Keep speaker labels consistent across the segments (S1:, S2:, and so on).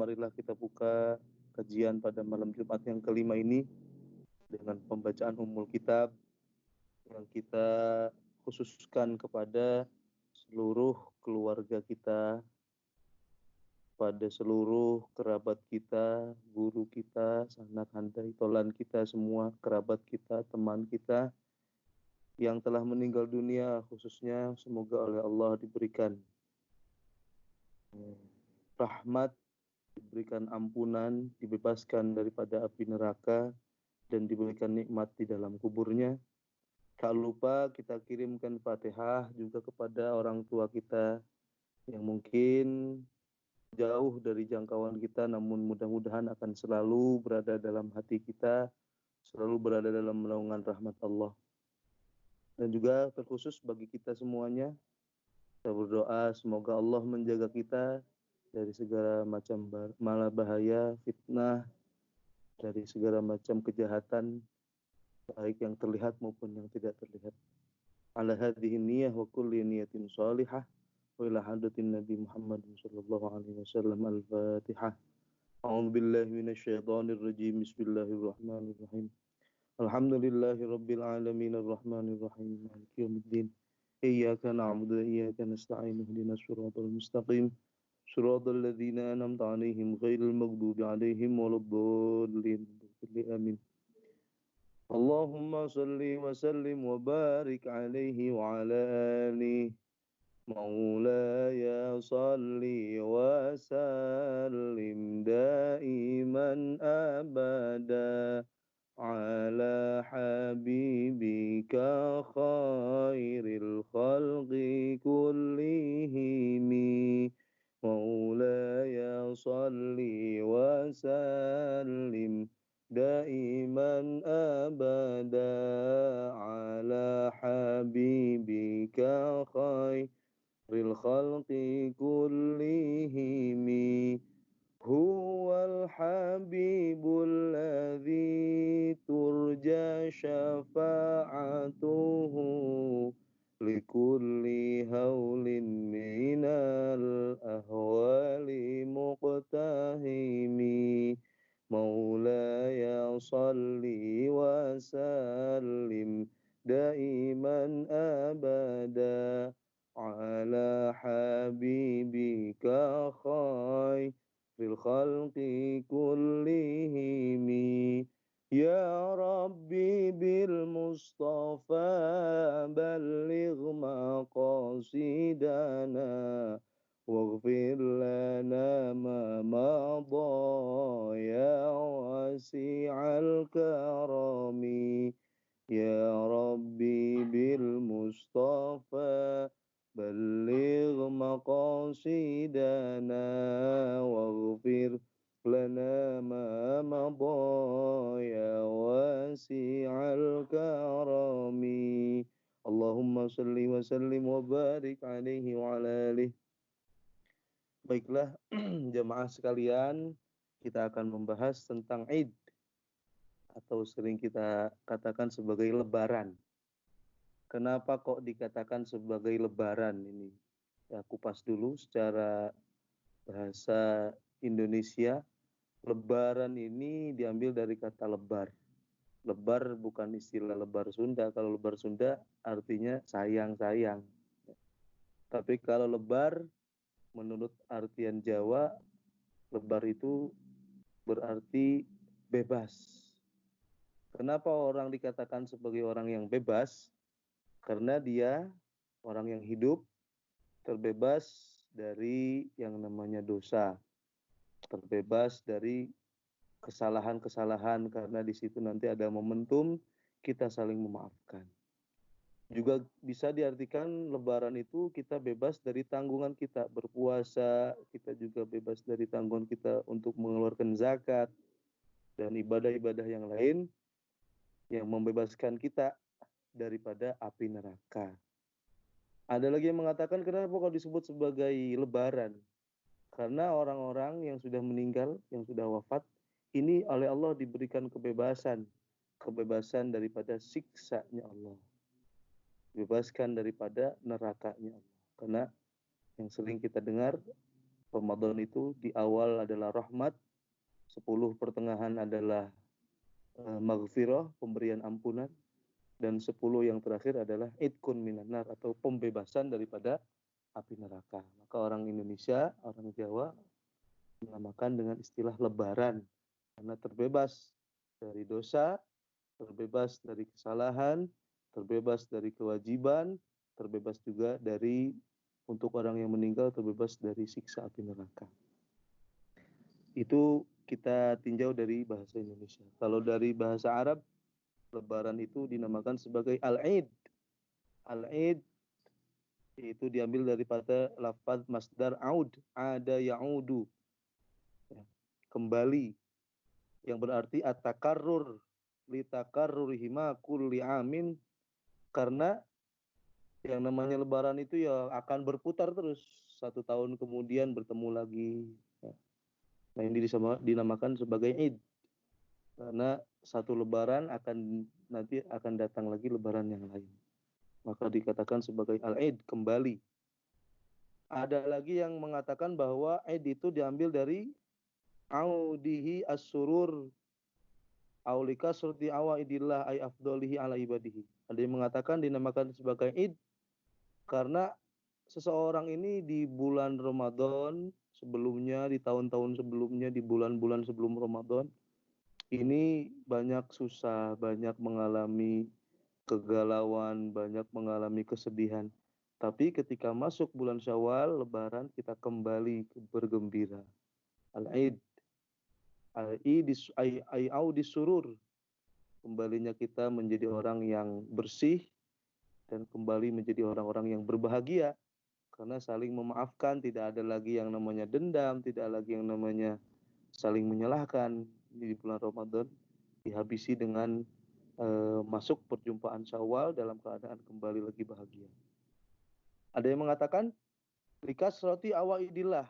S1: Marilah kita buka kajian pada malam Jumat yang kelima ini dengan pembacaan Ummul Kitab yang kita khususkan kepada seluruh keluarga kita, pada seluruh kerabat kita, guru kita, sanak handai tolan kita semua, kerabat kita, teman kita yang telah meninggal dunia, khususnya semoga oleh Allah diberikan rahmat, diberikan ampunan, dibebaskan daripada api neraka, dan diberikan nikmat di dalam kuburnya. Tak lupa kita kirimkan Fatihah juga kepada orang tua kita yang mungkin jauh dari jangkauan kita, namun mudah-mudahan akan selalu berada dalam hati kita, selalu berada dalam naungan rahmat Allah. Dan juga terkhusus bagi kita semuanya, kita berdoa semoga Allah menjaga kita dari segala macam bahaya, fitnah, dari segala macam kejahatan, baik yang terlihat maupun yang tidak terlihat. Ala hadhihi niyyah wa kulli niyatin shalihah wa ila hadratin Nabi Muhammad sallallahu alaihi wasallam. Al-Fatihah. A'udzu billahi minasy syaithanir rajim. Bismillahirrahmanirrahim. Alhamdulillahi rabbil alamin arrahmanir rahim maliki yaumiddin. Iyyaka na'budu wa iyyaka nasta'in ihdinas siratal mustaqim. Shiratal ladzina an'amta 'alaihim ghairil maghdubi 'alaihim waladdallin. Amin. Allahumma salli wa sallim wa barik 'alaihi wa 'ala alihi. Maulaya salli wa sallim daiman abada ala habibika khairil khalqi kullihimi. Maulaya salli wa sallim daiman abada ala habibika khairil khalqi kullihimi. Huwal habibul ladzi turja syafa'atuhu likulli haulin minal ahwali muqtahimi. Maulaya salli wa sallim daiman abada ala habibika khairil khalqi kullihimi. Ya Rabbi bil Mustafa balligh maqasidana waghfir lana ma madha ya wasi'al karami. Ya Rabbi bil Mustafa balligh maqasidana waghfir lana ma madha ya wasi'al karami. Allahumma salli wa sallim wa barik alaihi wa ala alihi. Baiklah jemaah sekalian, kita akan membahas tentang Id atau sering kita katakan sebagai Lebaran. Kenapa kok dikatakan sebagai Lebaran ini? Ya, kupas dulu secara bahasa Indonesia. Lebaran ini diambil dari kata lebar. Lebar bukan istilah lebar Sunda. Kalau lebar Sunda artinya sayang-sayang. Tapi kalau lebar menurut artian Jawa, lebar itu berarti bebas. Kenapa orang dikatakan sebagai orang yang bebas? Karena dia orang yang hidup terbebas dari yang namanya dosa, terbebas dari kesalahan-kesalahan, karena di situ nanti ada momentum kita saling memaafkan. Juga bisa diartikan Lebaran itu kita bebas dari tanggungan kita berpuasa, kita juga bebas dari tanggungan kita untuk mengeluarkan zakat dan ibadah-ibadah yang lain yang membebaskan kita daripada api neraka. Ada lagi yang mengatakan kenapa kok disebut sebagai Lebaran? Karena orang-orang yang sudah meninggal, yang sudah wafat, ini oleh Allah diberikan kebebasan daripada siksanya Allah. Dibebaskan daripada nerakanya Allah. Karena yang sering kita dengar, Ramadan itu di awal adalah rahmat, 10 pertengahan adalah maghfirah, pemberian ampunan, dan 10 yang terakhir adalah idkun minanar atau pembebasan daripada api neraka. Maka orang Indonesia, orang Jawa menamakan dengan istilah lebaran karena terbebas dari dosa, terbebas dari kesalahan, terbebas dari kewajiban, terbebas juga dari untuk orang yang meninggal terbebas dari siksa api neraka. Itu kita tinjau dari bahasa Indonesia. Kalau dari bahasa Arab, lebaran itu dinamakan sebagai al-Eid. Al-Eid itu diambil daripada lafaz masdar aud, ada ya'udu, ya, kembali, yang berarti at-takarrur, li takarrurihima kulli amin, karena yang namanya lebaran itu ya akan berputar terus, 1 tahun kemudian bertemu lagi. Ya. Nah, ini dinamakan sebagai Id karena satu lebaran nanti akan datang lagi lebaran yang lain. Maka dikatakan sebagai al-Id, kembali. Ada lagi yang mengatakan bahwa Id itu diambil dari audihi as-surur aulika surti awaidillah ay afdolihi ala ibadihi. Ada yang mengatakan dinamakan sebagai Id karena seseorang ini di bulan Ramadan sebelumnya, di tahun-tahun sebelumnya, di bulan-bulan sebelum Ramadan, ini banyak susah, banyak mengalami kegalauan, banyak mengalami kesedihan. Tapi ketika masuk bulan Syawal, Lebaran, kita kembali bergembira. Al-Aid, Al-Aid surur. Kembalinya kita menjadi orang yang bersih dan kembali menjadi orang-orang yang berbahagia. Karena saling memaafkan, tidak ada lagi yang namanya dendam, tidak lagi yang namanya saling menyalahkan. Di bulan Ramadan dihabisi dengan masuk perjumpaan Syawal dalam keadaan kembali lagi bahagia. Ada yang mengatakan likas roti awaidillah.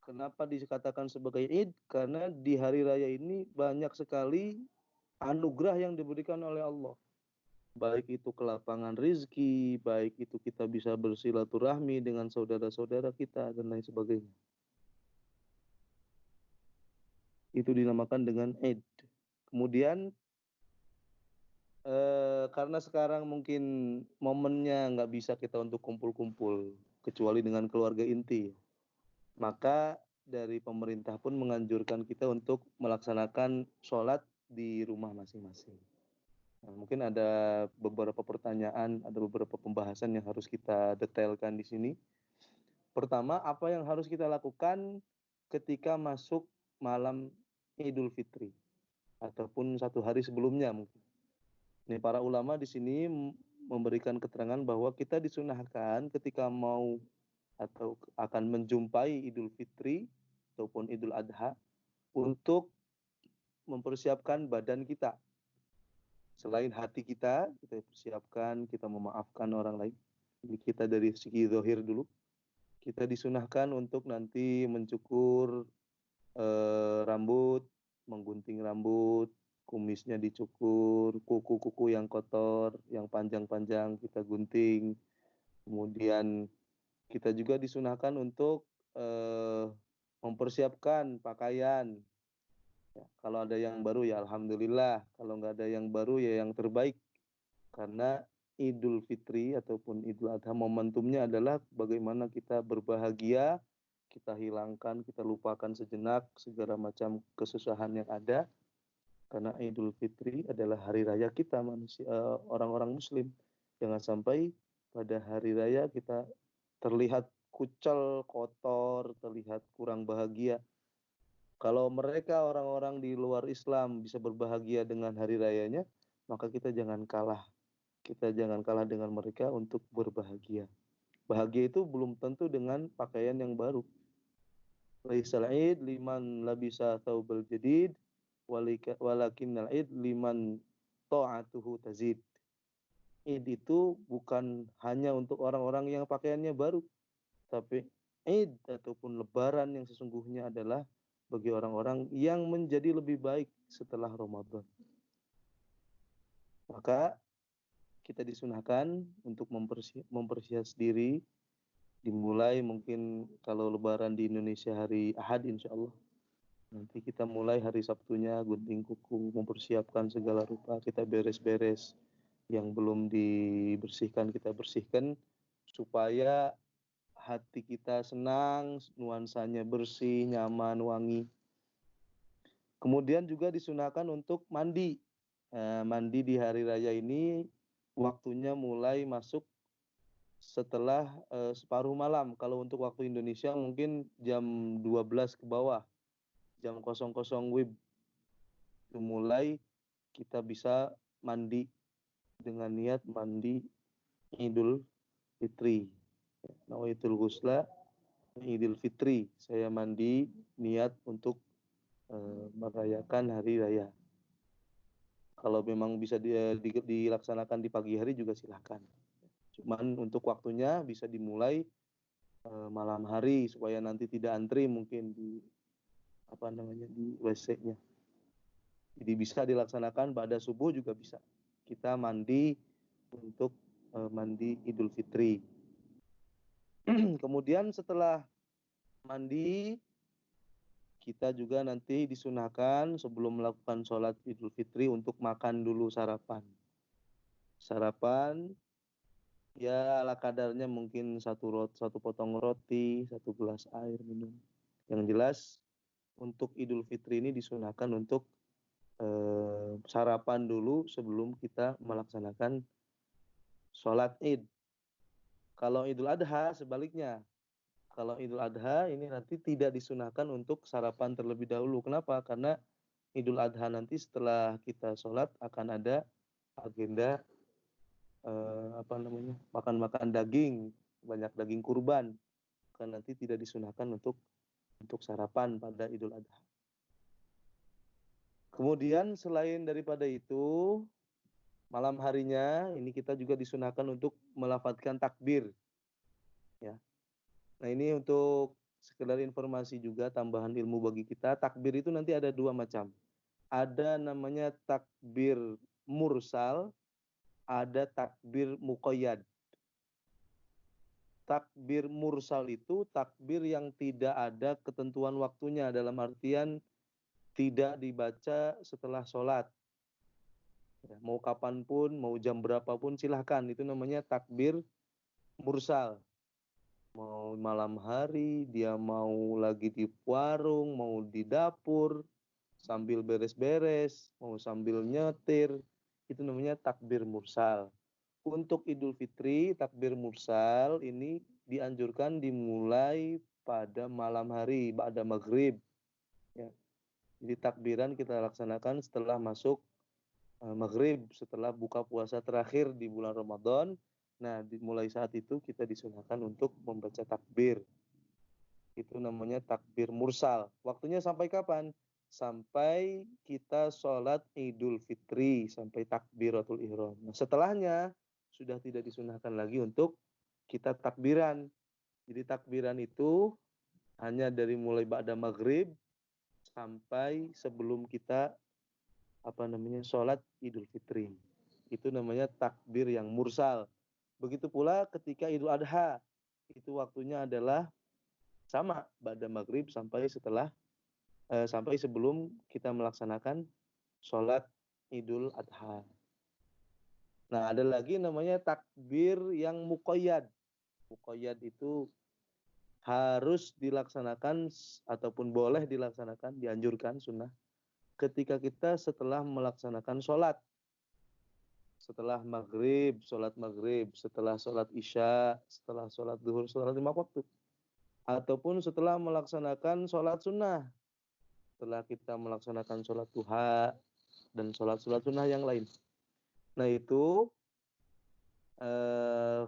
S1: Kenapa dikatakan sebagai Id? Karena di hari raya ini banyak sekali anugerah yang diberikan oleh Allah. Baik itu kelapangan rizki, baik itu kita bisa bersilaturahmi dengan saudara-saudara kita, dan lain sebagainya. Itu dinamakan dengan Id. Kemudian karena sekarang mungkin momennya nggak bisa kita untuk kumpul-kumpul, kecuali dengan keluarga inti, maka dari pemerintah pun menganjurkan kita untuk melaksanakan sholat di rumah masing-masing. Nah, mungkin ada beberapa pertanyaan, ada beberapa pembahasan yang harus kita detailkan di sini. Pertama, apa yang harus kita lakukan ketika masuk malam Idul Fitri ataupun 1 hari sebelumnya mungkin. Ini para ulama di sini memberikan keterangan bahwa kita disunahkan ketika mau atau akan menjumpai Idul Fitri ataupun Idul Adha untuk mempersiapkan badan kita. Selain hati kita persiapkan, kita memaafkan orang lain. Ini kita dari segi zahir dulu. Kita disunahkan untuk nanti mencukur rambut, menggunting rambut, kumisnya dicukur, kuku-kuku yang kotor, yang panjang-panjang kita gunting. Kemudian kita juga disunahkan untuk mempersiapkan pakaian. Ya, kalau ada yang baru ya alhamdulillah, kalau nggak ada yang baru ya yang terbaik. Karena Idul Fitri ataupun Idul Adha momentumnya adalah bagaimana kita berbahagia, kita hilangkan, kita lupakan sejenak segala macam kesusahan yang ada. Karena Idul Fitri adalah hari raya kita manusia, orang-orang Muslim. Jangan sampai pada hari raya kita terlihat kucel, kotor, terlihat kurang bahagia. Kalau mereka orang-orang di luar Islam bisa berbahagia dengan hari rayanya, maka kita jangan kalah. Kita jangan kalah dengan mereka untuk berbahagia. Bahagia itu belum tentu dengan pakaian yang baru. Laisal id liman labisa thawbal jadid walakinnal id liman ta'atuhu tazid. Id itu bukan hanya untuk orang-orang yang pakaiannya baru, tapi Id ataupun lebaran yang sesungguhnya adalah bagi orang-orang yang menjadi lebih baik setelah Ramadan. Maka kita disunahkan untuk mempersiapkan diri Dimulai mungkin kalau lebaran di Indonesia hari Ahad insya Allah. Nanti kita mulai hari Sabtunya gunting kuku, mempersiapkan segala rupa, kita beres-beres. Yang belum dibersihkan kita bersihkan supaya hati kita senang, nuansanya bersih, nyaman, wangi. Kemudian juga disunahkan untuk mandi. Mandi di hari raya ini waktunya mulai masuk setelah separuh malam. Kalau untuk waktu Indonesia mungkin jam 12 ke bawah, jam 00 WIB itu mulai kita bisa mandi dengan niat mandi Idul Fitri. Nawaitul Ghusla Idul Fitri. Saya mandi niat untuk merayakan hari raya. Kalau memang bisa dilaksanakan di pagi hari juga silahkan. Cuman untuk waktunya bisa dimulai malam hari supaya nanti tidak antri mungkin di di WC-nya. Jadi bisa dilaksanakan pada subuh juga bisa. Kita mandi untuk mandi Idul Fitri. Kemudian setelah mandi kita juga nanti disunahkan sebelum melakukan sholat Idul Fitri untuk makan dulu sarapan. Sarapan ya ala kadarnya mungkin satu potong roti, 1 gelas air minum. Yang jelas untuk Idul Fitri ini disunahkan untuk sarapan dulu sebelum kita melaksanakan sholat Id. Kalau Idul Adha sebaliknya. Kalau Idul Adha ini nanti tidak disunahkan untuk sarapan terlebih dahulu. Kenapa? Karena Idul Adha nanti setelah kita sholat akan ada agenda makan-makan daging, banyak daging kurban. Kan nanti tidak disunahkan untuk sarapan pada Idul Adha. Kemudian selain daripada itu, malam harinya ini kita juga disunahkan untuk melafadzkan takbir. Ya. Nah ini untuk sekedar informasi juga tambahan ilmu bagi kita. Takbir itu nanti ada 2 macam. Ada namanya takbir mursal, ada takbir muqayyad. Takbir mursal itu takbir yang tidak ada ketentuan waktunya, dalam artian tidak dibaca setelah sholat. Ya, mau kapanpun, mau jam berapapun silahkan. Itu namanya takbir mursal. Mau malam hari, dia mau lagi di warung, mau di dapur, sambil beres-beres, mau sambil nyetir, itu namanya takbir mursal. Untuk Idul Fitri, takbir mursal ini dianjurkan dimulai pada malam hari, pada maghrib. Ya. Jadi takbiran kita laksanakan setelah masuk maghrib, setelah buka puasa terakhir di bulan Ramadan. Nah, mulai saat itu kita disunahkan untuk membaca takbir. Itu namanya takbir mursal. Waktunya sampai kapan? Sampai kita sholat Idul Fitri, sampai takbiratul ihram. Nah, setelahnya sudah tidak disunahkan lagi untuk kita takbiran. Jadi takbiran itu hanya dari mulai ba'da maghrib sampai sebelum kita sholat Idul Fitri. Itu namanya takbir yang mursal. Begitu pula ketika Idul Adha, itu waktunya adalah sama ba'da maghrib sampai sebelum kita melaksanakan sholat Idul Adha. Nah, ada lagi namanya takbir yang muqayyad. Muqayyad itu harus dilaksanakan ataupun boleh dilaksanakan, dianjurkan sunnah ketika kita setelah melaksanakan sholat. Setelah maghrib, sholat maghrib, setelah sholat isya, setelah sholat zuhur, sholat 5 waktu. Ataupun setelah melaksanakan sholat sunnah. Setelah kita melaksanakan sholat duha dan sholat sunnah yang lain. Nah itu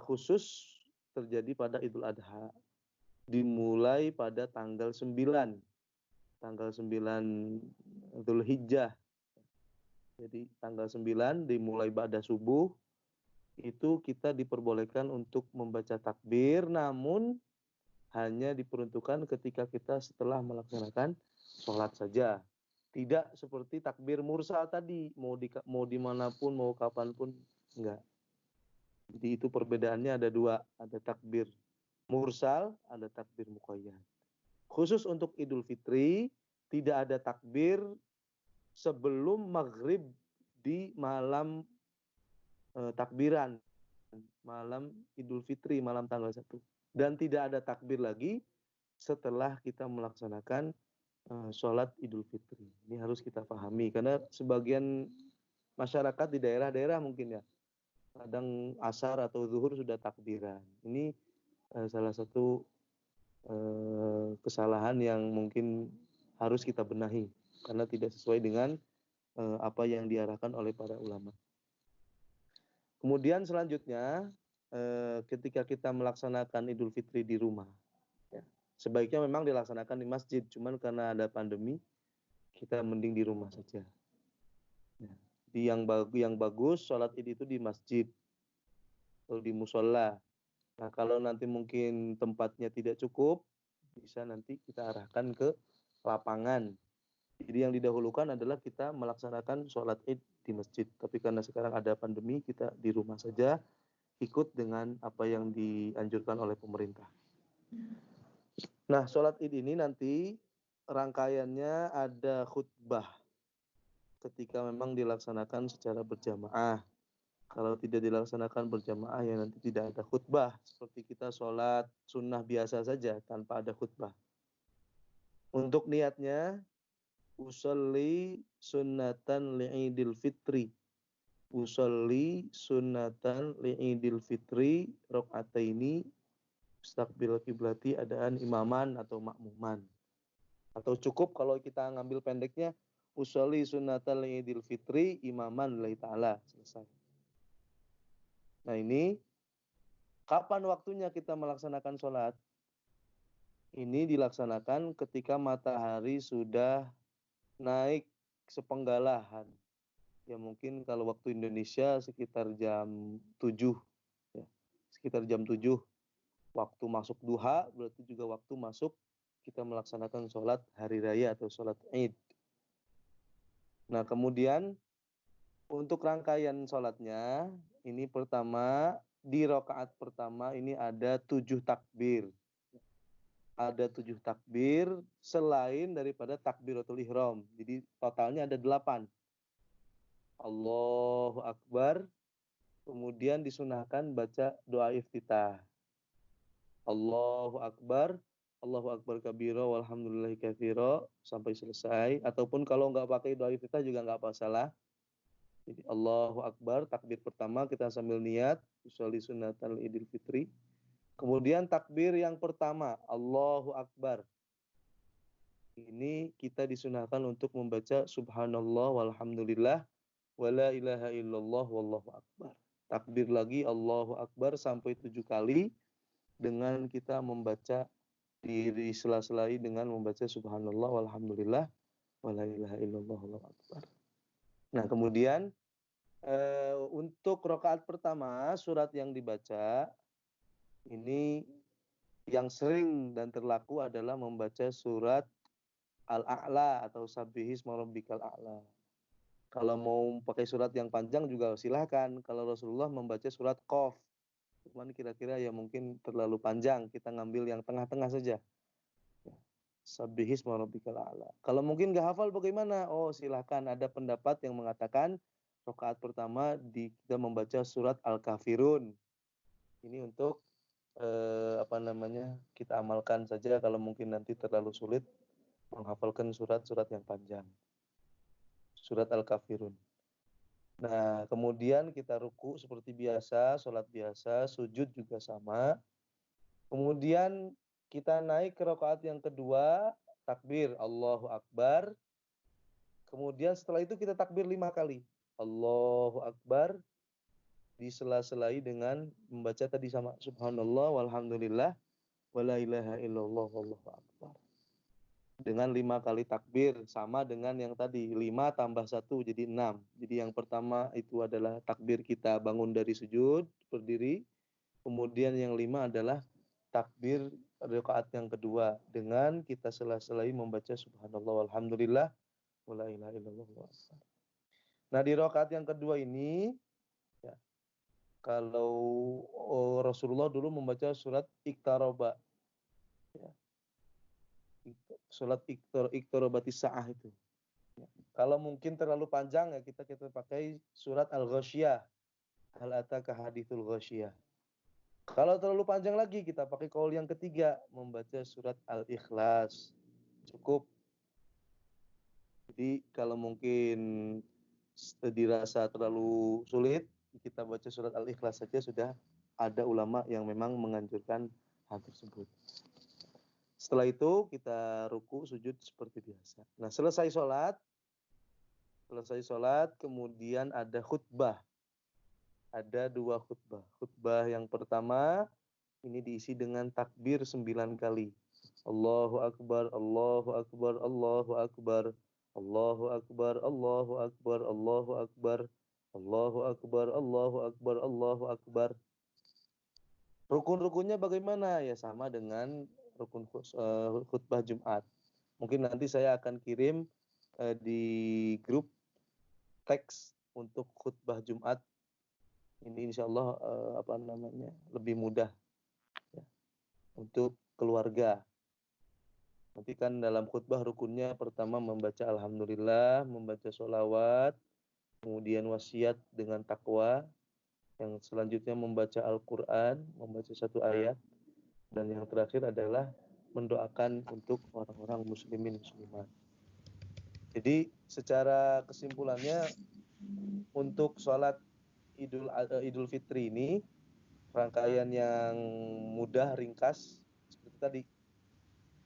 S1: khusus terjadi pada Idul Adha. Dimulai pada tanggal 9. Tanggal 9 Dzulhijjah. Jadi tanggal 9 dimulai ba'da subuh. Itu kita diperbolehkan untuk membaca takbir. Namun hanya diperuntukkan ketika kita setelah melaksanakan sholat saja. Tidak seperti takbir mursal tadi, mau dimanapun, mau kapanpun, enggak. Jadi itu perbedaannya ada 2, ada takbir mursal, ada takbir muqayyad. Khusus untuk Idul Fitri, tidak ada takbir sebelum maghrib di malam takbiran, malam Idul Fitri, malam tanggal 1. Dan tidak ada takbir lagi setelah kita melaksanakan sholat Idul Fitri. Ini harus kita pahami, karena sebagian masyarakat di daerah-daerah mungkin ya, kadang asar atau zuhur sudah takbiran. Ini salah satu kesalahan yang mungkin harus kita benahi, karena tidak sesuai dengan apa yang diarahkan oleh para ulama. Kemudian selanjutnya, ketika kita melaksanakan Idul Fitri di rumah, ya, sebaiknya memang dilaksanakan di masjid, cuman karena ada pandemi, kita mending di rumah saja. Ya. Yang bagus sholat id itu di masjid atau di musola. Nah, kalau nanti mungkin tempatnya tidak cukup, bisa nanti kita arahkan ke lapangan. Jadi yang didahulukan adalah kita melaksanakan sholat id di masjid. Tapi karena sekarang ada pandemi, kita di rumah saja, ikut dengan apa yang dianjurkan oleh pemerintah. Nah, sholat id ini nanti rangkaiannya ada khutbah ketika memang dilaksanakan secara berjamaah. Kalau tidak dilaksanakan berjamaah, ya nanti tidak ada khutbah. Seperti kita sholat sunnah biasa saja tanpa ada khutbah. Untuk niatnya, usolli sunnatan li'idil fitri. Usolli sunnatan li'idil fitri rok'ataini mustaqbil kiblati adaan imaman atau makmuman. Atau cukup kalau kita ngambil pendeknya, usolli sunnatan li'idil fitri imaman lillahi ta'ala. Selesai. Nah ini, kapan waktunya kita melaksanakan sholat? Ini dilaksanakan ketika matahari sudah naik sepenggalahan. Ya mungkin kalau waktu Indonesia sekitar jam 7. Ya, sekitar jam 7. Waktu masuk duha, berarti juga waktu masuk kita melaksanakan sholat hari raya atau sholat id. Nah kemudian untuk rangkaian sholatnya, ini pertama, di rakaat pertama ini ada 7 takbir. Ada 7 takbir selain daripada takbiratul ihram. Jadi totalnya ada 8. Allahu Akbar. Kemudian disunahkan baca doa iftitah. Allahu Akbar. Allahu Akbar kabira walhamdulillahi katsira sampai selesai. Ataupun kalau nggak pakai doa iftitah juga nggak masalah. Jadi Allahu Akbar, takbir pertama kita sambil niat, usolli sunnatal idul fitri. Kemudian takbir yang pertama, Allahu Akbar. Ini kita disunahkan untuk membaca subhanallah walhamdulillah wala ilaha illallah wallahu akbar. Takbir lagi Allahu Akbar sampai 7 kali dengan kita membaca di sela-selai dengan membaca subhanallah walhamdulillah wala ilaha illallah wallahu akbar. Nah, kemudian untuk rakaat pertama surat yang dibaca ini yang sering dan terlaku adalah membaca surat Al-A'la atau Sabbihisma rabbikal a'la. Kalau mau pakai surat yang panjang juga silahkan. Kalau Rasulullah membaca surat Qaf, cuman kira-kira ya mungkin terlalu panjang. Kita ngambil yang tengah-tengah saja. Sabbihisma rabbikal a'la. Kalau mungkin nggak hafal bagaimana? Oh silahkan, ada pendapat yang mengatakan rakaat pertama kita membaca surat Al-Kafirun. Ini untuk kita amalkan saja kalau mungkin nanti terlalu sulit menghafalkan surat-surat yang panjang. Surat Al-Kafirun. Nah, kemudian kita ruku seperti biasa, sholat biasa, sujud juga sama. Kemudian kita naik ke rakaat yang kedua, takbir Allahu Akbar. Kemudian setelah itu kita takbir 5 kali. Allahu Akbar. Disela-selai dengan membaca tadi sama subhanallah walhamdulillah wala ilaha illallah wallahu akbar. Dengan 5 kali takbir, sama dengan yang tadi, 5 tambah 1 jadi 6. Jadi yang pertama itu adalah takbir kita bangun dari sujud, berdiri. Kemudian yang 5 adalah takbir rakaat yang kedua, dengan kita sela-selai membaca subhanallah walhamdulillah wala ilaha illallah wallahu akbar. Nah di rakaat yang kedua ini, ya, Kalau Rasulullah dulu membaca surat Iqtaraba, ya. Surat Iqtarabatis Sa'ah itu. Ya. Kalau mungkin terlalu panjang ya kita pakai surat Al-Ghasyiyah. Hal ataka hadithul Ghasyiyah. Kalau terlalu panjang lagi kita pakai qaul yang ketiga, membaca surat Al-Ikhlas. Cukup. Jadi kalau mungkin dirasa terlalu sulit, kita baca surat Al-Ikhlas saja sudah ada ulama yang memang menganjurkan hal tersebut. Setelah itu kita ruku, sujud seperti biasa. Nah, selesai sholat, kemudian ada khutbah. Ada 2 khutbah. Khutbah yang pertama ini diisi dengan takbir 9 kali. Allahu Akbar, Allahu Akbar, Allahu Akbar. Allahu Akbar, Allahu Akbar, Allahu Akbar. Allahu Akbar, Allahu Akbar, Allahu Akbar. Rukun-rukunnya bagaimana? Ya sama dengan rukun khutbah Jumat. Mungkin nanti saya akan kirim di grup teks untuk khutbah Jumat. Ini insya Allah lebih mudah ya, untuk keluarga. Nanti kan dalam khutbah rukunnya pertama membaca alhamdulillah, membaca sholawat, kemudian wasiat dengan takwa, yang selanjutnya membaca Al-Quran, membaca 1 ayat, dan yang terakhir adalah mendoakan untuk orang-orang muslimin muslimat. Jadi secara kesimpulannya untuk sholat Idul Fitri ini rangkaian yang mudah, ringkas seperti tadi.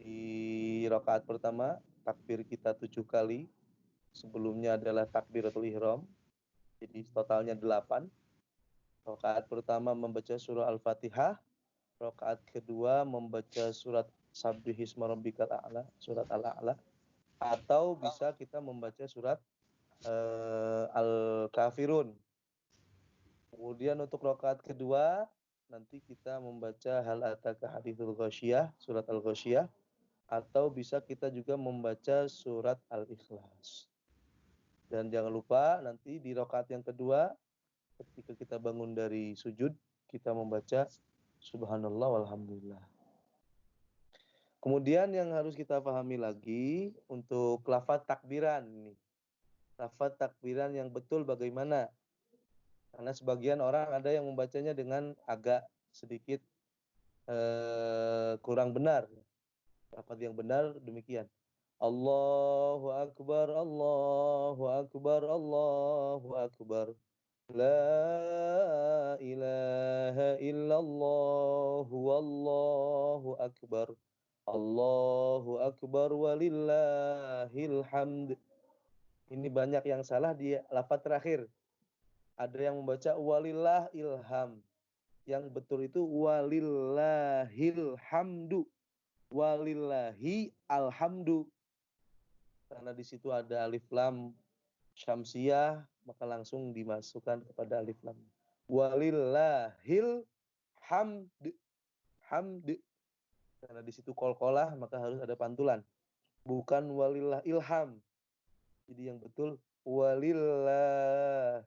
S1: Di rakaat pertama takbir kita 7 kali. Sebelumnya adalah takbiratul ihram. Jadi totalnya 8. Rakaat pertama membaca surah Al-Fatihah. Rakaat kedua membaca surat Sabbihisma rabbikal a'la, surat Al-A'la. Atau bisa kita membaca surat Al-Kafirun. Kemudian untuk rakaat kedua nanti kita membaca hal ataka hadithul Ghasyiyah, surat Al-Ghasyiyah, atau bisa kita juga membaca surat Al-Ikhlas. Dan jangan lupa nanti di rakaat yang kedua ketika kita bangun dari sujud kita membaca subhanallah walhamdulillah. Kemudian yang harus kita pahami lagi untuk lafaz takbiran ini. Lafaz takbiran yang betul bagaimana? Karena sebagian orang ada yang membacanya dengan agak sedikit kurang benar. Lafaz yang benar demikian. Allahu Akbar, Allahu Akbar, Allahu Akbar. La ilaha illallah, wallahu akbar. Allahu Akbar walillahil hamd. Ini banyak yang salah di lafaz terakhir. Ada yang membaca walillah ilham. Yang betul itu walillahil hamdu. Walillahi alhamdu. Karena di situ ada alif lam syamsiyah, maka langsung dimasukkan kepada alif lam. Walillahil hamd. Hamd. Karena di situ qalqalah, maka harus ada pantulan. Bukan walillah ilham. Jadi yang betul walillahil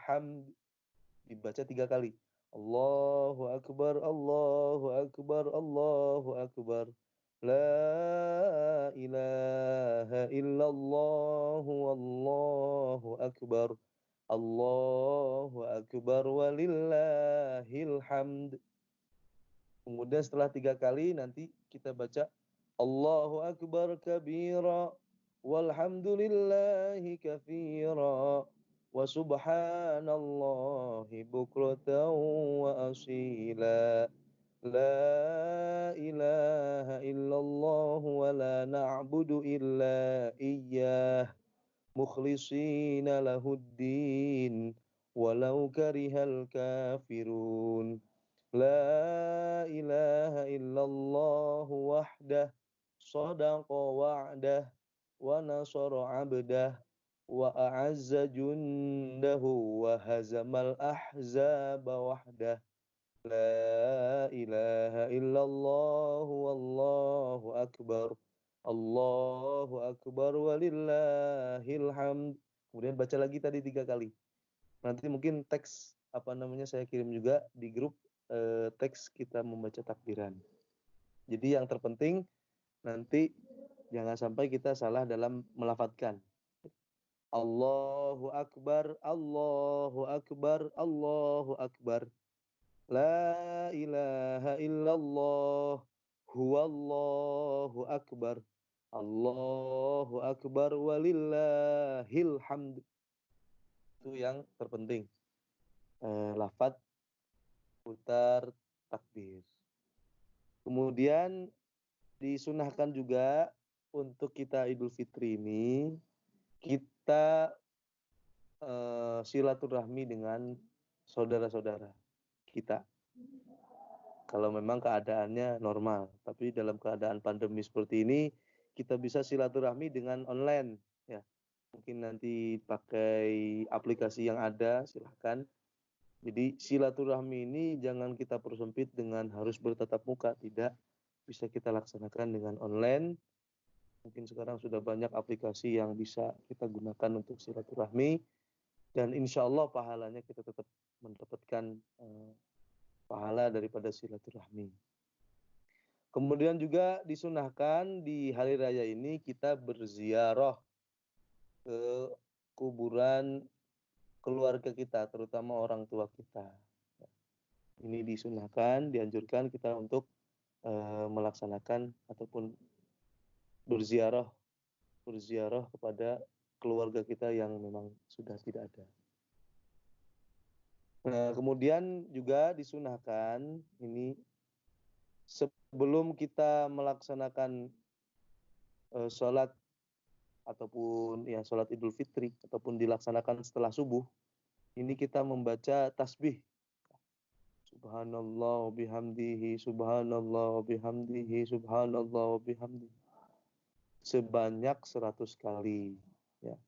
S1: hamd. Dibaca 3 kali. Allahu Akbar, Allahu Akbar, Allahu Akbar. La ilaha illallah, wallahu akbar. Allahu Akbar walillahil hamd. Kemudian setelah 3 kali nanti kita baca Allahu Akbar kabira walhamdulillahi katsira wa subhanallahi bukratan wa asila. La ilaha illallah wa la na'budu illa iyyah mukhlishina lahuddin walau karihal kafirun. La ilaha illallah wahdah sadaqa wa'dah wa nasara 'abdah wa a'azza jundahu wa hazamal ahzaba wahdah. La ilaha illallah wallahu akbar. Allahu akbar walillahil hamd. Kemudian baca lagi tadi 3 kali. Nanti mungkin teks saya kirim juga di grup teks kita membaca takbiran. Jadi yang terpenting nanti jangan sampai kita salah dalam melafadzkan. Allahu Akbar, Allahu Akbar, Allahu Akbar. La ilaha illallah, huwallahu akbar. Allahu akbar walillahil hamd. Itu yang terpenting. Lafadz putar takbir. Kemudian disunahkan juga untuk kita Idul Fitri ini kita silaturahmi dengan saudara-saudara kita. Kalau memang keadaannya normal, tapi dalam keadaan pandemi seperti ini kita bisa silaturahmi dengan online ya. Mungkin nanti pakai aplikasi yang ada, silahkan. Jadi silaturahmi ini jangan kita persempit dengan harus bertatap muka, tidak. Bisa kita laksanakan dengan online. Mungkin sekarang sudah banyak aplikasi yang bisa kita gunakan untuk silaturahmi. Dan insya Allah pahalanya kita tetap mendapatkan pahala daripada silaturahmi. Kemudian juga disunahkan di hari raya ini kita berziarah ke kuburan keluarga kita, terutama orang tua kita. Ini disunahkan, dianjurkan kita untuk melaksanakan ataupun berziarah kepada keluarga kita yang memang sudah tidak ada. Nah, kemudian juga disunahkan ini sebelum kita melaksanakan sholat ataupun ya sholat Idul Fitri ataupun dilaksanakan setelah subuh, ini kita membaca tasbih. Subhanallah bihamdihi, subhanallah bihamdihi, subhanallah bihamdihi. Sebanyak 100 kali. Ya.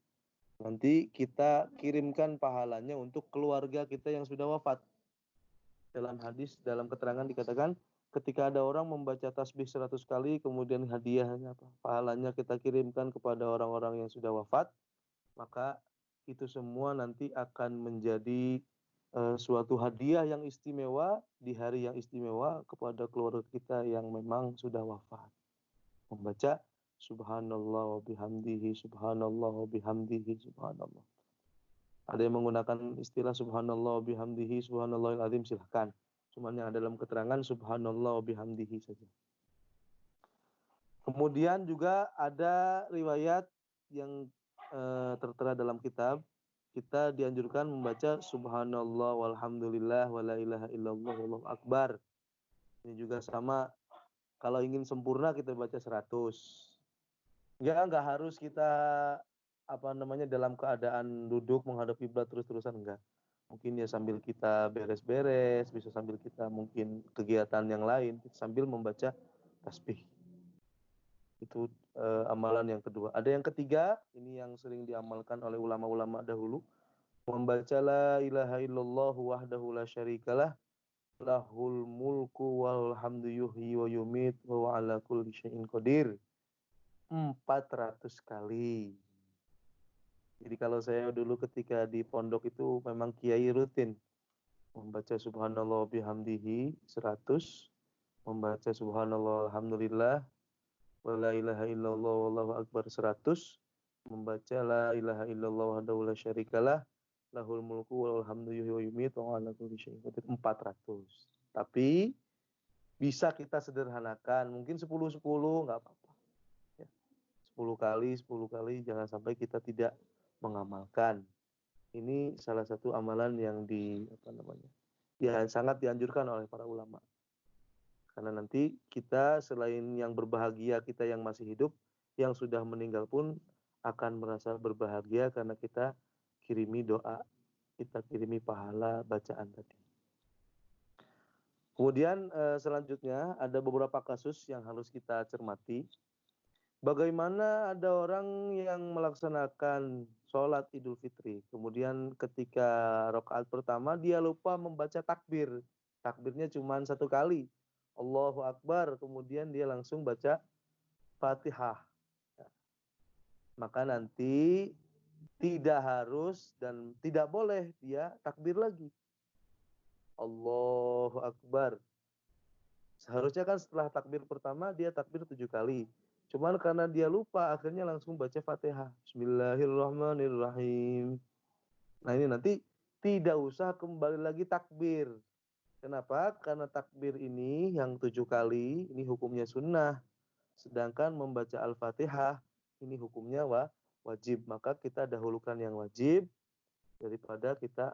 S1: Nanti kita kirimkan pahalanya untuk keluarga kita yang sudah wafat. Dalam hadis, dalam keterangan dikatakan, ketika ada orang membaca tasbih 100 kali, kemudian hadiahnya pahalanya kita kirimkan kepada orang-orang yang sudah wafat, maka itu semua nanti akan menjadi suatu hadiah yang istimewa di hari yang istimewa kepada keluarga kita yang memang sudah wafat. Membaca subhanallah wa bihamdihi, subhanallah wa bihamdihi, subhanallah. Ada yang menggunakan istilah subhanallah wa bihamdihi, subhanallahil azim, silahkan. Cuman yang dalam keterangan subhanallah wa bihamdihi saja. Kemudian juga ada riwayat yang tertera dalam kitab, kita dianjurkan membaca subhanallah walhamdulillah wala ilaha illallah wallahu akbar. Ini juga sama, kalau ingin sempurna kita baca 100. Enggak harus kita dalam keadaan duduk menghadap kiblat terus-terusan, enggak. Mungkin ya sambil kita beres-beres, bisa sambil kita mungkin kegiatan yang lain sambil membaca tasbih. Itu amalan yang kedua. Ada yang ketiga, ini yang sering diamalkan oleh ulama-ulama dahulu. Membaca la ilaha illallah wahdahu la syarikalah lahul mulku wal hamdu yuhyi wa yumit wa ala kulli syai'in qadir 400 kali. Jadi kalau saya dulu ketika di pondok itu memang kiai rutin membaca subhanallah bihamdihi 100, membaca subhanallah alhamdulillah wa la ilaha illallah wallahu akbar 100, membaca la ilaha illallah wahdahu la syarikalah lahul mulku wal hamdu yuhyi wa yumiitu wa ala kulli syai'in qadir 400. Tapi bisa kita sederhanakan, mungkin 10 enggak apa-apa. Ya. 10 kali jangan sampai kita tidak mengamalkan. Ini salah satu amalan yang sangat dianjurkan oleh para ulama. Karena nanti kita selain yang berbahagia, kita yang masih hidup, yang sudah meninggal pun akan merasa berbahagia karena kita kirimi doa, kita kirimi pahala bacaan tadi. Kemudian selanjutnya ada beberapa kasus yang harus kita cermati. Bagaimana ada orang yang melaksanakan sholat Idul Fitri, kemudian ketika rakaat pertama dia lupa membaca takbir. Takbirnya cuma 1 kali. Allahu Akbar, kemudian dia langsung baca Fatihah. Maka nanti tidak harus dan tidak boleh dia takbir lagi. Allahu Akbar. Seharusnya kan setelah takbir pertama dia takbir 7 kali. Cuman karena dia lupa akhirnya langsung baca Fatihah. Bismillahirrahmanirrahim. Nah ini nanti tidak usah kembali lagi takbir. Kenapa? Karena takbir ini yang 7 kali ini hukumnya sunnah. Sedangkan membaca Al-Fatihah ini hukumnya wajib. Maka kita dahulukan yang wajib daripada kita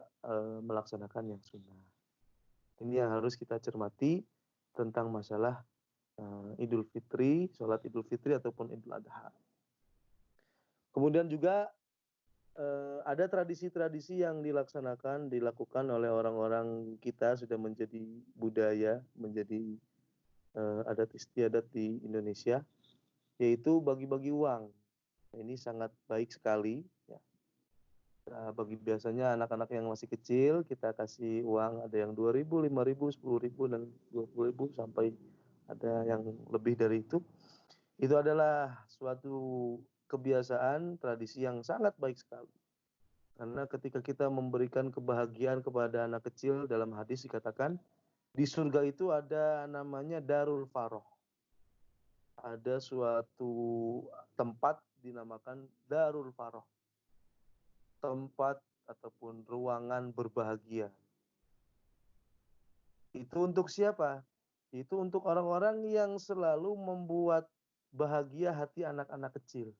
S1: melaksanakan yang sunnah. Ini yang harus kita cermati tentang masalah Idul Fitri, sholat Idul Fitri ataupun Idul Adha. Kemudian juga ada tradisi-tradisi yang dilakukan oleh orang-orang kita sudah menjadi budaya, menjadi adat istiadat di Indonesia, yaitu bagi-bagi uang. Ini sangat baik sekali. Ya. Bagi biasanya anak-anak yang masih kecil kita kasih uang, ada yang 2.000, 5.000, 10.000 dan 20.000 sampai ada yang lebih dari itu. Itu adalah suatu kebiasaan, tradisi yang sangat baik sekali. Karena ketika kita memberikan kebahagiaan kepada anak kecil, dalam hadis dikatakan, di surga itu ada namanya Darul Faroh. Ada suatu tempat dinamakan Darul Faroh. Tempat ataupun ruangan berbahagia. Itu untuk siapa? Itu untuk orang-orang yang selalu membuat bahagia hati anak-anak kecil.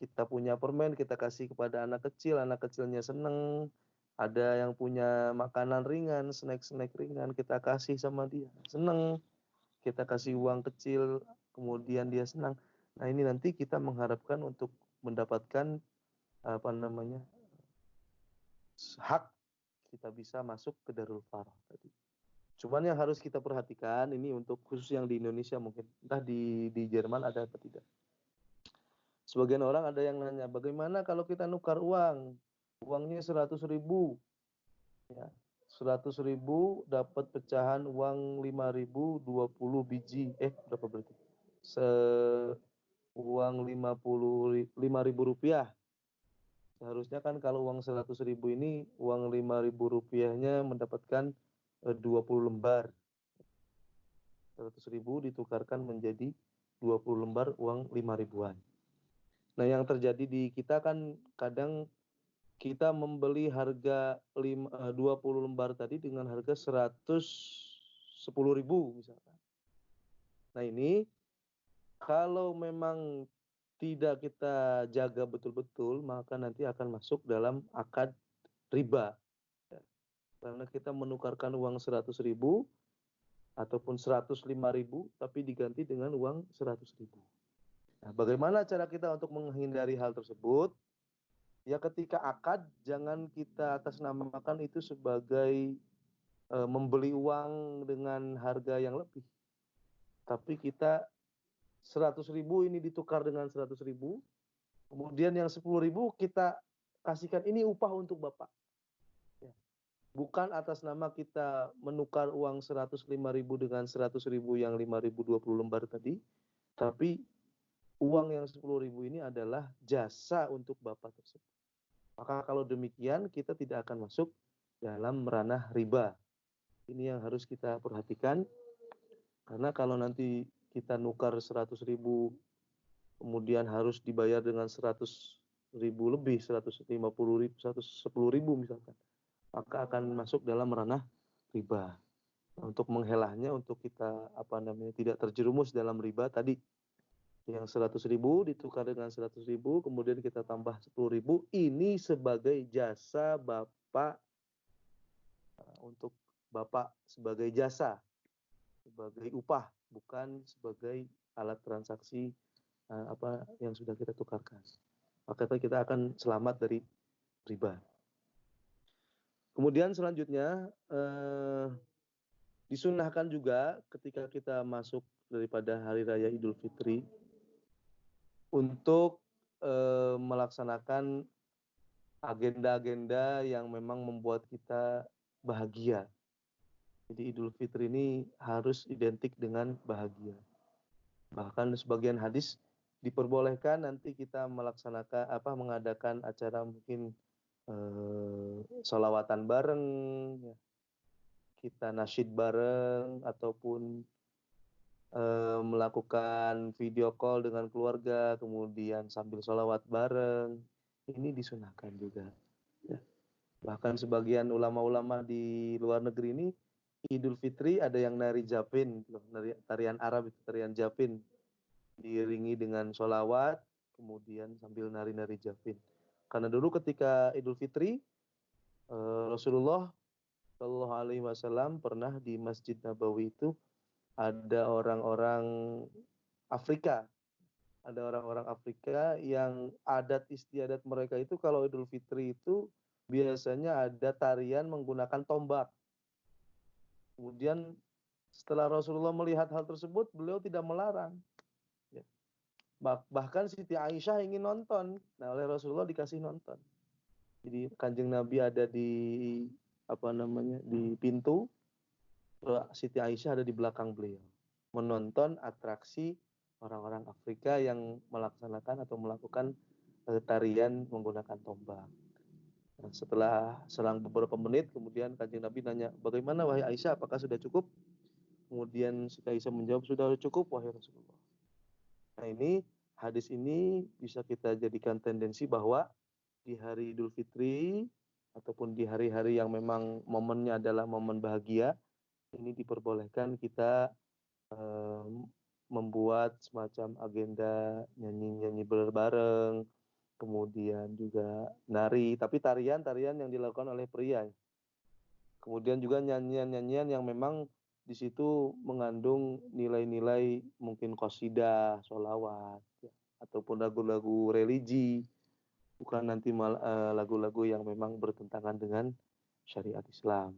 S1: Kita punya permen, kita kasih kepada anak kecil, anak kecilnya seneng. Ada yang punya makanan ringan, snack-snack ringan, kita kasih sama dia, seneng. Kita kasih uang kecil, kemudian dia senang. Nah ini nanti kita mengharapkan untuk mendapatkan hak kita bisa masuk ke Darul Faroh tadi. Cuman yang harus kita perhatikan ini untuk khusus yang di Indonesia mungkin, entah di Jerman ada atau tidak. Sebagian orang ada yang nanya, bagaimana kalau kita nukar uang? Uangnya 100.000, ya. 100.000 dapat pecahan uang 5.000, 20 biji. Berapa berarti? Uang 5.000 rupiah. Seharusnya kan kalau uang 100.000 ini, uang 5.000 rupiahnya mendapatkan 20 lembar. 100.000 ditukarkan menjadi 20 lembar uang 5.000-an. Nah yang terjadi di kita kan kadang kita membeli harga 20 lembar tadi dengan harga 110.000 misalkan. Nah ini kalau memang tidak kita jaga betul-betul, maka nanti akan masuk dalam akad riba. Karena kita menukarkan uang 100.000 ataupun 105.000 tapi diganti dengan uang 100.000. Nah, bagaimana cara kita untuk menghindari hal tersebut? Ya ketika akad jangan kita atasnamakan itu sebagai membeli uang dengan harga yang lebih. Tapi kita 100.000 ini ditukar dengan 100.000, kemudian yang 10.000 kita kasihkan ini upah untuk Bapak. Ya. Bukan atas nama kita menukar uang 105.000 dengan 100.000 yang 5.000 20 lembar tadi, tapi uang yang 10.000 ini adalah jasa untuk Bapak tersebut. Maka kalau demikian kita tidak akan masuk dalam ranah riba. Ini yang harus kita perhatikan. Karena kalau nanti kita nukar 100.000 kemudian harus dibayar dengan 100.000 lebih, 150.000, 110.000 misalkan, maka akan masuk dalam ranah riba. Untuk mengelaknya, untuk kita tidak terjerumus dalam riba tadi, yang 100.000 ditukar dengan 100.000, kemudian kita tambah 10.000, ini sebagai jasa Bapak, untuk Bapak sebagai jasa, sebagai upah, bukan sebagai alat transaksi yang sudah kita tukarkan. Maka kita akan selamat dari riba. Kemudian selanjutnya disunahkan juga ketika kita masuk daripada Hari Raya Idul Fitri untuk melaksanakan agenda-agenda yang memang membuat kita bahagia. Jadi Idul Fitri ini harus identik dengan bahagia. Bahkan sebagian hadis diperbolehkan nanti kita mengadakan acara mungkin sholawatan bareng, ya. Kita nasyid bareng, ataupun melakukan video call dengan keluarga, kemudian sambil sholawat bareng, ini disunahkan juga. Ya. Bahkan sebagian ulama-ulama di luar negeri ini, Idul Fitri ada yang nari japin, tarian Arab itu, tarian japin, diiringi dengan sholawat, kemudian sambil nari-nari japin. Karena dulu ketika Idul Fitri, Rasulullah Shallallahu Alaihi Wasallam pernah di Masjid Nabawi itu ada orang-orang Afrika, yang adat istiadat mereka itu kalau Idul Fitri itu biasanya ada tarian menggunakan tombak. Kemudian setelah Rasulullah melihat hal tersebut, beliau tidak melarang. Ya. Bahkan Siti Aisyah ingin nonton, nah oleh Rasulullah dikasih nonton. Jadi Kanjeng Nabi ada di di pintu, Siti Aisyah ada di belakang beliau, menonton atraksi orang-orang Afrika yang melaksanakan atau melakukan tarian menggunakan tombak. Nah, setelah selang beberapa menit, kemudian Kanjeng Nabi nanya, bagaimana wahai Aisyah, apakah sudah cukup? Kemudian Siti Aisyah menjawab, sudah cukup wahai Rasulullah. Nah ini, hadis ini bisa kita jadikan tendensi bahwa di hari Idul Fitri, ataupun di hari-hari yang memang momennya adalah momen bahagia, ini diperbolehkan kita membuat semacam agenda nyanyi-nyanyi bareng, kemudian juga nari, tapi tarian-tarian yang dilakukan oleh pria. Kemudian juga nyanyian-nyanyian yang memang di situ mengandung nilai-nilai mungkin qasidah, sholawat, ya, ataupun lagu-lagu religi, bukan nanti lagu-lagu yang memang bertentangan dengan syariat Islam.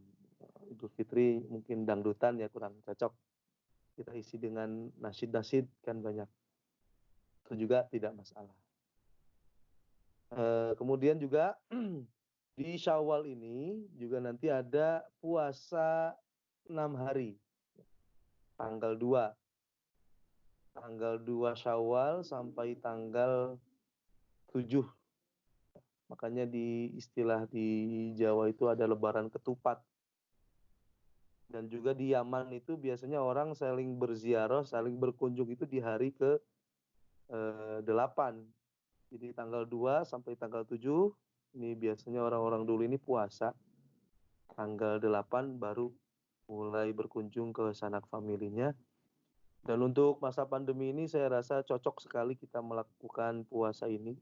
S1: Idul Fitri mungkin dangdutan ya kurang cocok. Kita isi dengan nasyid-nasyid kan banyak. Itu juga tidak masalah. Kemudian juga di Syawal ini juga nanti ada puasa 6 hari. Tanggal 2 Syawal sampai tanggal 7. Makanya di istilah di Jawa itu ada lebaran ketupat. Dan juga di Yaman itu biasanya orang saling berziarah, saling berkunjung itu di hari ke 8. Jadi tanggal 2 sampai tanggal 7, ini biasanya orang-orang dulu ini puasa. Tanggal 8 baru mulai berkunjung ke sanak familinya. Dan untuk masa pandemi ini saya rasa cocok sekali kita melakukan puasa ini.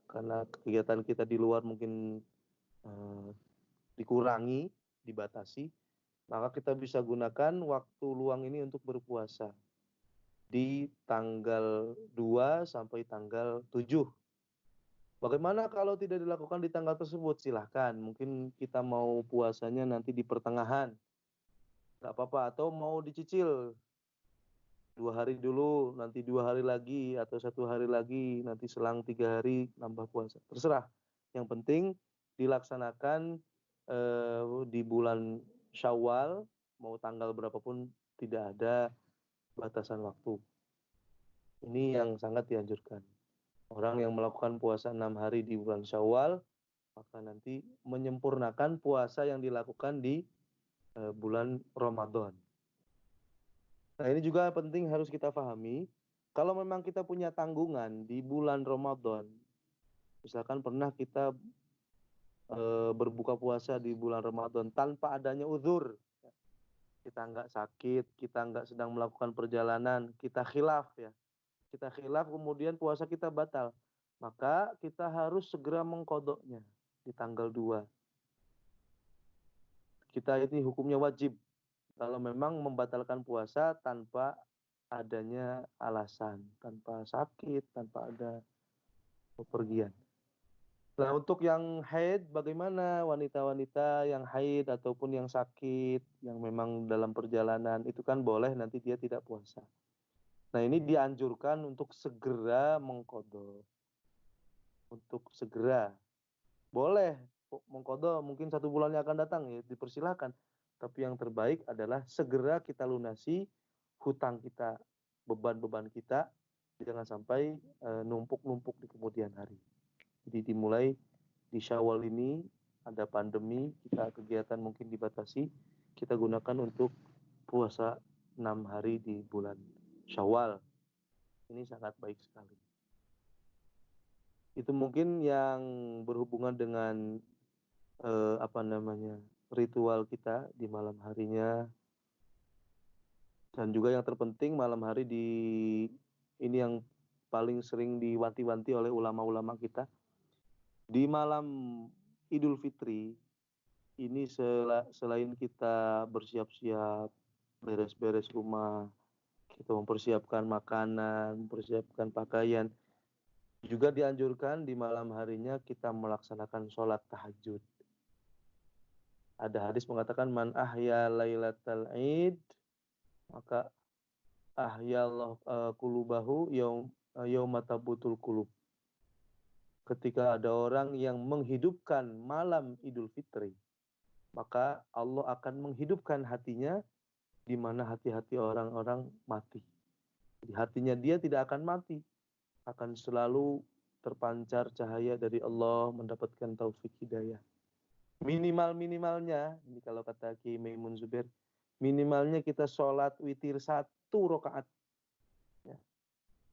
S1: Karena kegiatan kita di luar mungkin dikurangi, dibatasi. Maka kita bisa gunakan waktu luang ini untuk berpuasa. Di tanggal 2 sampai tanggal 7. Bagaimana kalau tidak dilakukan di tanggal tersebut? Silahkan, mungkin kita mau puasanya nanti di pertengahan. Nggak apa-apa, atau mau dicicil. 2 hari dulu, nanti 2 hari lagi, atau 1 hari lagi, nanti selang 3 hari nambah puasa. Terserah. Yang penting dilaksanakan di bulan Syawal, mau tanggal berapapun tidak ada batasan waktu. Ini yang sangat dianjurkan. Orang yang melakukan puasa 6 hari di bulan Syawal, maka nanti menyempurnakan puasa yang dilakukan di bulan Ramadan. Nah ini juga penting harus kita pahami, kalau memang kita punya tanggungan di bulan Ramadan, misalkan pernah kita berbuka puasa di bulan Ramadan tanpa adanya uzur, kita nggak sakit, kita nggak sedang melakukan perjalanan, kita khilaf ya, kemudian puasa kita batal, maka kita harus segera mengqadhanya di tanggal 2. Kita ini hukumnya wajib kalau memang membatalkan puasa tanpa adanya alasan, tanpa sakit, tanpa ada bepergian. Nah, untuk yang haid, bagaimana wanita-wanita yang haid ataupun yang sakit, yang memang dalam perjalanan, itu kan boleh nanti dia tidak puasa. Nah, ini dianjurkan untuk segera mengqadha. Untuk segera. Boleh mengqadha, mungkin 1 bulan yang akan datang, ya dipersilahkan. Tapi yang terbaik adalah segera kita lunasi hutang kita, beban-beban kita, jangan sampai numpuk-numpuk di kemudian hari. Jadi dimulai di Syawal ini ada pandemi, kita kegiatan mungkin dibatasi, kita gunakan untuk puasa 6 hari di bulan Syawal. Ini sangat baik sekali. Itu mungkin yang berhubungan dengan ritual kita di malam harinya. Dan juga yang terpenting malam hari ini yang paling sering diwanti-wanti oleh ulama-ulama kita. Di malam Idul Fitri ini selain kita bersiap-siap, beres-beres rumah, kita mempersiapkan makanan, mempersiapkan pakaian, juga dianjurkan di malam harinya kita melaksanakan sholat tahajud. Ada hadis mengatakan man ahya lailatal id, maka ahyallah qulubahu yauma tabutul qulub. Ketika ada orang yang menghidupkan malam Idul Fitri, maka Allah akan menghidupkan hatinya di mana hati-hati orang-orang mati. Di hatinya dia tidak akan mati, akan selalu terpancar cahaya dari Allah, mendapatkan taufik hidayah. Minimalnya, ini kalau kata Ki Maimun Zubair, minimalnya kita sholat witir 1 rakaat. Ya.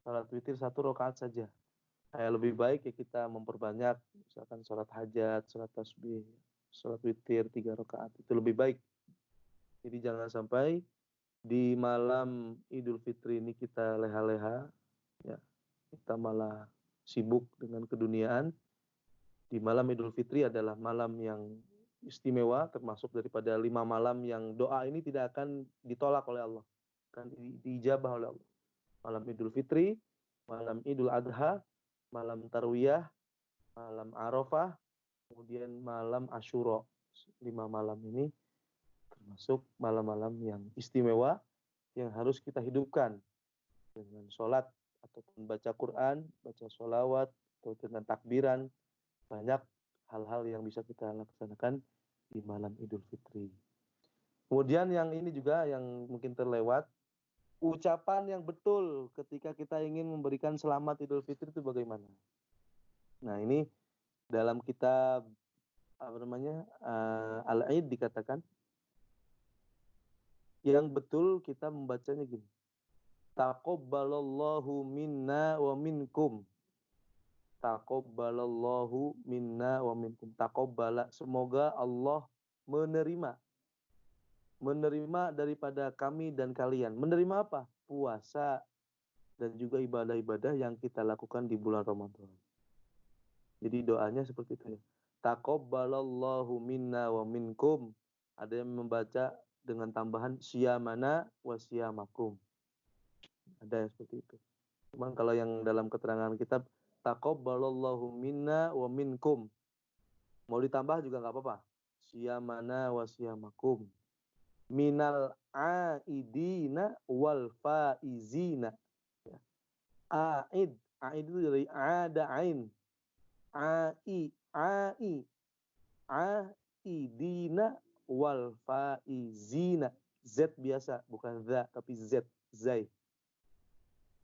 S1: Sholat witir 1 rakaat saja. Lebih baik ya kita memperbanyak, misalkan sholat hajat, sholat tasbih, sholat witir 3 rakaat, itu lebih baik. Jadi jangan sampai di malam Idul Fitri ini kita leha-leha, ya, kita malah sibuk dengan keduniaan. Di malam Idul Fitri adalah malam yang istimewa, termasuk daripada 5 malam yang doa ini tidak akan ditolak oleh Allah, akan diijabah oleh Allah. Malam Idul Fitri, malam Idul Adha, malam Tarwiyah, malam Arafah, kemudian malam Asyura. 5 malam ini termasuk malam-malam yang istimewa yang harus kita hidupkan dengan sholat ataupun baca Quran, baca sholawat, atau dengan takbiran. Banyak hal-hal yang bisa kita laksanakan di malam Idul Fitri. Kemudian yang ini juga yang mungkin terlewat, ucapan yang betul ketika kita ingin memberikan selamat Idul Fitri itu bagaimana? Nah, ini dalam kitab Al-Aid dikatakan yang betul kita membacanya gini. Taqabbalallahu minna wa minkum. Taqabbalallahu minna wa minkum. Taqabbala, semoga Allah menerima daripada kami dan kalian. Menerima apa? Puasa dan juga ibadah-ibadah yang kita lakukan di bulan Ramadan. Jadi doanya seperti itu ya. Taqabbalallahu minna wa minkum. Ada yang membaca dengan tambahan siyamana wa siyamakum. Ada yang seperti itu. Cuman kalau yang dalam keterangan kitab taqabbalallahu minna wa minkum, mau ditambah juga nggak apa-apa. Siyamana wa siyamakum. Minal aidina wal faizina. Ya. Aid itu dari ada ain. Aidina wal faizina. Z biasa, bukan za tapi Z, zai.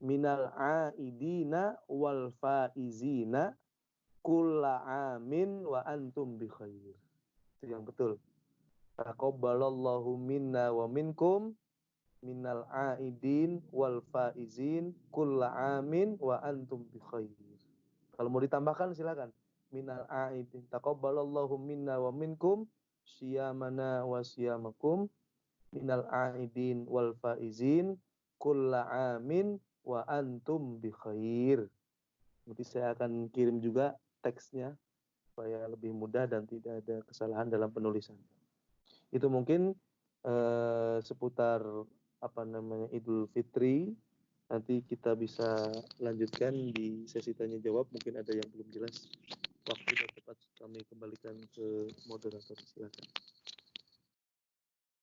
S1: Minal aidina wal faizina kulla amin wa antum bi khair. Itu yang betul. Taqabbalallahu minna wa minkum minal aidin wal faizin kulla amin wa antum bi khair. Kalau mau ditambahkan silakan. Minal aidin taqabbalallahu minna wa minkum siyamana wa siyamakum minal aidin wal faizin kulla amin wa antum bi khair. Nanti saya akan kirim juga teksnya supaya lebih mudah dan tidak ada kesalahan dalam penulisan. Itu mungkin seputar Idul Fitri. Nanti kita bisa lanjutkan di sesi tanya jawab. Mungkin ada yang belum jelas. Waktu dan tepat kami kembalikan ke moderator. Silakan.